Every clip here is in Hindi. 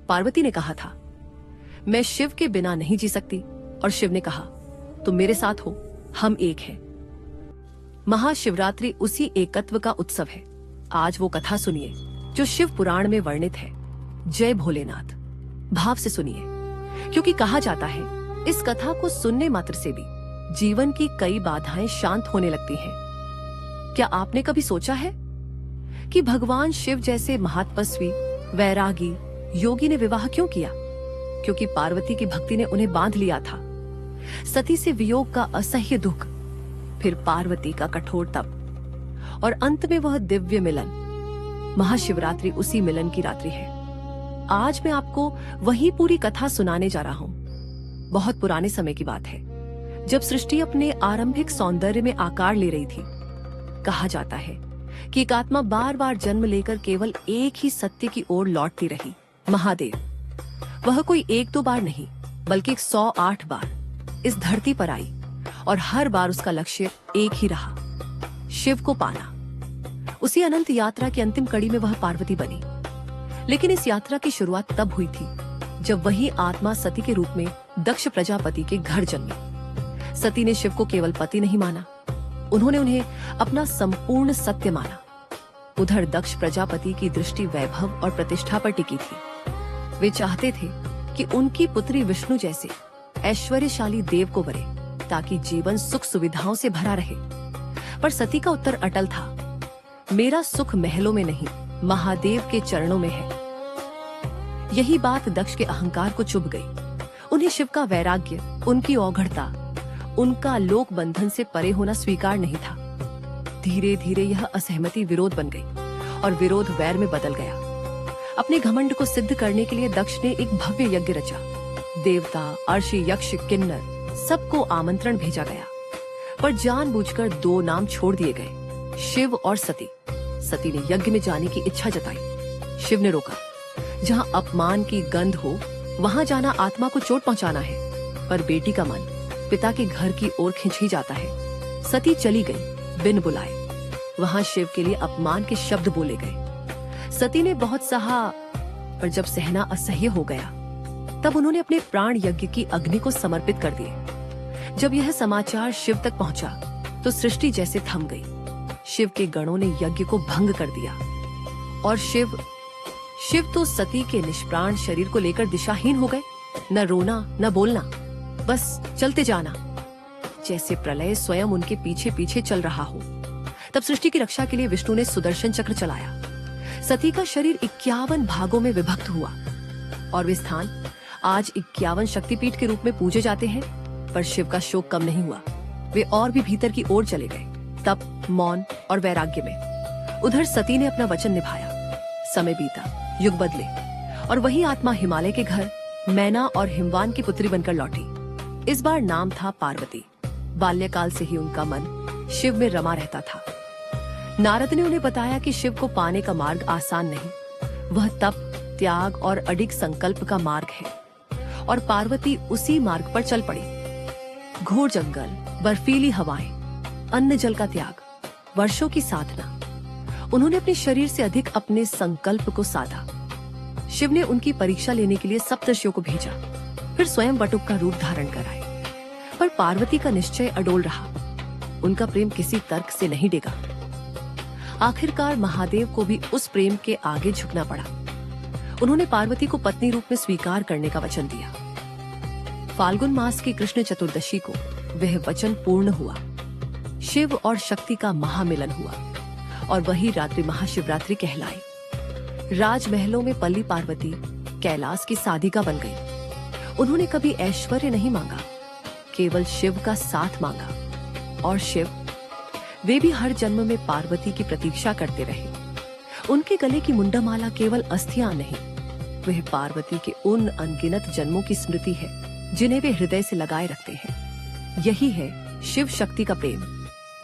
पार्वती ने कहा था, मैं शिव के बिना नहीं जी सकती, और शिव ने कहा, तुम मेरे साथ हो, हम एक हैं। महाशिवरात्रि उसी एकत्व का उत्सव है। आज वो कथा सुनिए जो शिव पुराण में वर्णित है। जय भोलेनाथ। भाव से सुनिए, क्योंकि कहा जाता है इस कथा को सुनने मात्र से भी जीवन की कई बाधाएं शांत होने लगती हैं। क्या आपने कभी सोचा है कि भगवान शिव जैसे महातपस्वी, वैरागी, योगी ने विवाह क्यों किया? क्योंकि पार्वती की भक्ति ने उन्हें बांध लिया था। सती से वियोग का असह्य दुख, फिर पार्वती का कठोर तप, और अंत में वह दिव्य मिलन। महाशिवरात्रि उसी मिलन की रात्रि है। आज मैं आपको वही पूरी कथा सुनाने जा रहा हूं। बहुत पुराने समय की बात है, जब सृष्टि अपने आरंभिक सौंदर्य में आकार ले रही थी। कहा जाता है कि एक आत्मा बार बार जन्म लेकर केवल एक ही सत्य की ओर लौटती रही, महादेव। वह कोई एक दो बार नहीं, बल्कि 108 बार इस धरती पर आई, और हर बार उसका लक्ष्य एक ही रहा, शिव को पाना। उसी अनंत यात्रा की अंतिम कड़ी में वह पार्वती बनी। लेकिन इस यात्रा की शुरुआत तब हुई थी जब वही आत्मा सती के रूप में दक्ष प्रजापति के घर जन्मी। सती ने शिव को केवल पति नहीं माना, उन्होंने उन्हें अपना संपूर्ण सत्य माना। उधर दक्ष प्रजापति की दृष्टि वैभव और प्रतिष्ठा पर टिकी थी। वे चाहते थे कि उनकी पुत्री विष्णु जैसे ऐश्वर्यशाली देव को वरे, ताकि जीवन सुख सुविधाओं से भरा रहे। पर सती का उत्तर अटल था, मेरा सुख महलों में नहीं, महादेव के चरणों में है। यही बात दक्ष के अहंकार को चुभ गई। उन्हें शिव का वैराग्य, उनकी औघड़ता, उनका लोक बंधन से परे होना स्वीकार नहीं था। धीरे धीरे यह असहमति विरोध बन गई, और विरोध वैर में बदल गया। अपने घमंड को सिद्ध करने के लिए दक्ष ने एक भव्य यज्ञ रचा। देवता, अर्षि, यक्ष, किन्नर सबको आमंत्रण भेजा गया, पर जानबूझकर दो नाम छोड़ दिए गए, शिव और सती। सती ने यज्ञ में जाने की इच्छा जताई। शिव ने रोका। जहां अपमान की गंध हो, वहां जाना आत्मा को चोट पहुंचाना है। पर बेटी का मन पिता के घर की ओर खिंच ही जाता है। सती चली गई बिन बुलाए। वहां शिव के लिए अपमान के शब्द बोले गए। सती ने बहुत सहा, पर जब सहना असह्य हो गया, तब उन्होंने अपने प्राण यज्ञ की अग्नि को समर्पित कर दिए। जब यह समाचार शिव तक पहुंचा, तो सृष्टि जैसे थम गई। शिव के गणों ने यज्ञ को भंग कर दिया, और शिव तो सती के निष्प्राण शरीर को लेकर दिशाहीन हो गए। न रोना, न बोलना, बस चलते जाना, जैसे प्रलय स्वयं उनके पीछे पीछे चल रहा हो। तब सृष्टि की रक्षा के लिए विष्णु ने सुदर्शन चक्र चलाया। सती का शरीर 51 भागों में विभक्त हुआ, और वे स्थान आज 51 शक्तिपीठ के रूप में पूजे जाते हैं। पर शिव का शोक कम नहीं हुआ। वे और भी भीतर की ओर चले गए, तप, मौन और वैराग्य में। उधर सती ने अपना वचन निभाया। समय बीता, युग बदले, और वही आत्मा हिमालय के घर मैना और हिमवान की पुत्री बनकर लौटी। इस बार नाम था पार्वती। बाल्यकाल से ही उनका मन शिव में रमा रहता था। नारद ने उन्हें बताया कि शिव को पाने का मार्ग आसान नहीं, वह तप, त्याग और अडिग संकल्प का मार्ग है, और पार्वती उसी मार्ग पर चल पड़ी। घोर जंगल, बर्फीली हवाएं, अन्न जल का त्याग, वर्षों की साधना। उन्होंने अपने शरीर से अधिक अपने संकल्प को साधा। शिव ने उनकी परीक्षा लेने के लिए सप्तर्षियों को भेजा, फिर स्वयं बटुक का रूप धारण कर आए। पर पार्वती का निश्चय अडोल रहा। उनका प्रेम किसी तर्क से नहीं डिगा। आखिरकार महादेव को भी उस प्रेम के आगे झुकना पड़ा। उन्होंने पार्वती को पत्नी रूप में स्वीकार करने का वचन दिया। फाल्गुन मास की कृष्ण चतुर्दशी को वह वचन पूर्ण हुआ। शिव और शक्ति का महामिलन हुआ, और वही रात्रि महाशिवरात्रि कहलाई। राजमहलों में पली पार्वती कैलाश की साधिका बन गई। उन्होंने कभी ऐश्वर्य नहीं मांगा, केवल शिव का साथ मांगा। और शिव, वे भी हर जन्म में पार्वती की प्रतीक्षा करते रहे। उनके गले की मुंडामाला केवल अस्थियां नहीं, वह पार्वती के उन अनगिनत जन्मों की स्मृति है जिन्हें वे हृदय से लगाए रखते हैं। यही है शिव शक्ति का प्रेम,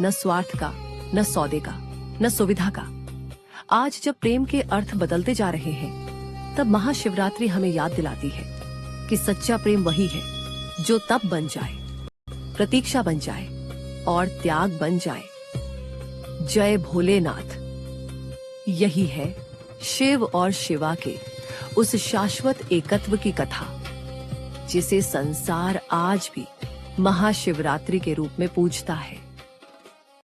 न स्वार्थ का, न सौदे का, न सुविधा का। आज जब प्रेम के अर्थ बदलते जा रहे हैं, तब महाशिवरात्रि हमें याद दिलाती है कि सच्चा प्रेम वही है जो तप बन जाए, प्रतीक्षा बन जाए और त्याग बन जाए। जय भोलेनाथ। यही है शिव और शिवा के उस शाश्वत एकत्व की कथा जिसे संसार आज भी महाशिवरात्रि के रूप में पूजता है।